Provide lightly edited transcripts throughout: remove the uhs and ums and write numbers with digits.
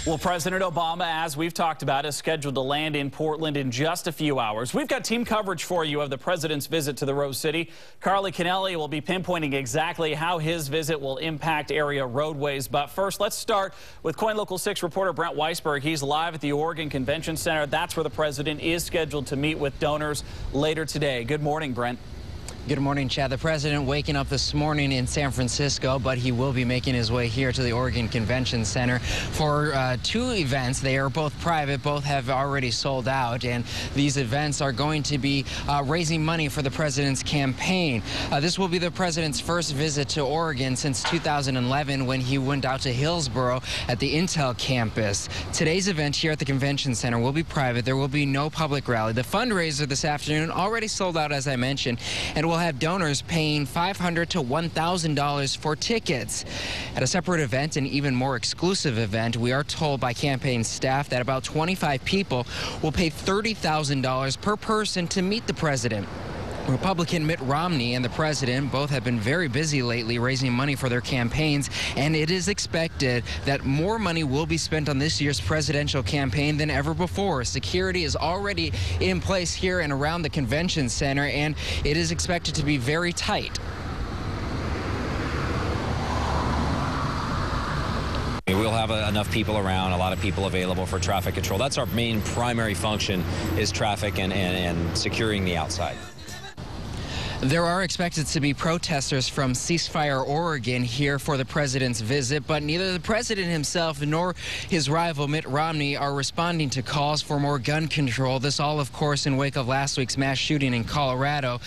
Well, President Obama, as we've talked about, is scheduled to land in Portland in just a few hours. We've got team coverage for you of the president's visit to the Rose City. Kennelly will be pinpointing exactly how his visit will impact area roadways. But first, let's start with KOIN Local 6 reporter Brent Weisberg. He's live at the Oregon Convention Center. That's where the president is scheduled to meet with donors later today. Good morning, Brent. Good morning, Chad. The president waking up this morning in San Francisco, but he will be making his way here to the Oregon Convention Center for two events. They are both private. Both have already sold out, and these events are going to be raising money for the president's campaign. This will be the president's first visit to Oregon since 2011 when he went out to Hillsboro at the Intel campus. Today's event here at the Convention Center will be private. There will be no public rally. The fundraiser this afternoon already sold out, as I mentioned, and will have donors paying $500 to $1,000 for tickets. At a separate event, an even more exclusive event, we are told by campaign staff that about 25 people will pay $30,000 per person to meet the president. Republican Mitt Romney and the president both have been very busy lately raising money for their campaigns, and it is expected that more money will be spent on this year's presidential campaign than ever before. Security is already in place here and around the convention center, and it is expected to be very tight. We'll have enough people around, a lot of people available for traffic control. That's our main primary function, is traffic and securing the outside. There are expected to be protesters from Ceasefire Oregon here for the president's visit, but neither the president himself nor his rival Mitt Romney are responding to calls for more gun control. This all, of course, in wake of last week's mass shooting in Colorado.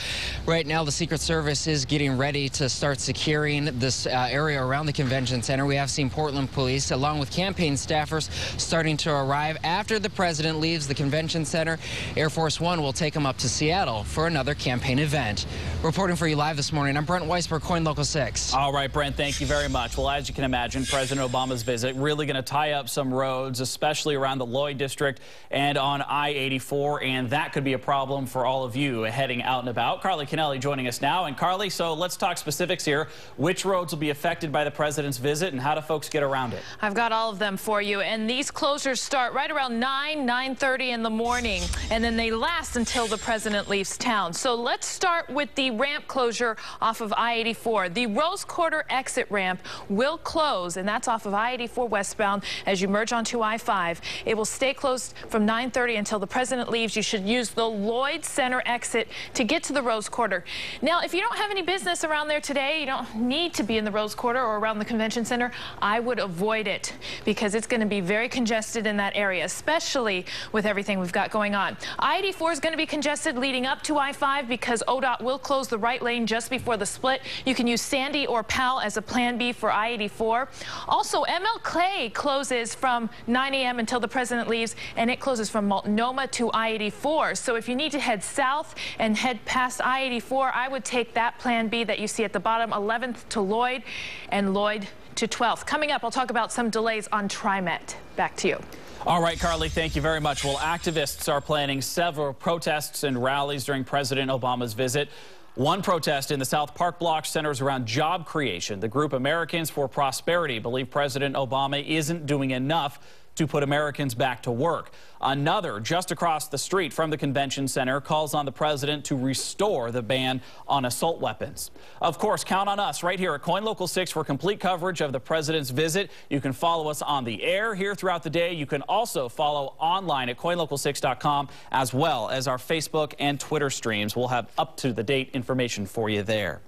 Right now, the Secret Service is getting ready to start securing this area around the convention center. We have seen Portland police, along with campaign staffers, starting to arrive. After the president leaves the convention center, Air Force One will take him up to Seattle for another campaign event. Reporting for you live this morning, I'm Brent Weisberg, KOIN Local 6. All right, Brent, thank you very much. Well, as you can imagine, President Obama's visit really going to tie up some roads, especially around the Lloyd district and on I-84, and that could be a problem for all of you heading out and about. Kennelly joining us now. And Carly, so let's talk specifics here. Which roads will be affected by the president's visit, and how do folks get around it? I've got all of them for you, and these closures start right around 9:30 in the morning, and then they last until the president leaves town. So let's start with the ramp closure off of I-84. The Rose Quarter exit ramp will close, and that's off of I-84 westbound as you merge onto I-5. It will stay closed from 9:30 until the president leaves. You should use the Lloyd Center exit to get to the Rose Quarter. Now, if you don't have any business around there today, you don't need to be in the Rose Quarter or around the convention center, I would avoid it because it's going to be very congested in that area, especially with everything we've got going on. I-84 is going to be congested leading up to I-5 because ODOT will close the right lane just before the split. You can use Sandy or Powell as a plan B for I-84. Also, MLK closes from 9 a.m. until the president leaves, and it closes from Multnomah to I-84. So if you need to head south and head past I-84, I would take that plan B that you see at the bottom, 11th to Lloyd and Lloyd to 12th. Coming up, I'll talk about some delays on TriMet. Back to you. All right, Carly, thank you very much. Well, activists are planning several protests and rallies during President Obama's visit. One protest in the South Park block centers around job creation. The group Americans for Prosperity believe President Obama isn't doing enough to put Americans back to work. Another, just across the street from the convention center, calls on the president to restore the ban on assault weapons. Of course, count on us right here at KOIN Local 6 for complete coverage of the president's visit. You can follow us on the air here throughout the day. You can also follow online at KOINLocal6.com, as well as our Facebook and Twitter streams. We'll have up-to-the-date information for you there.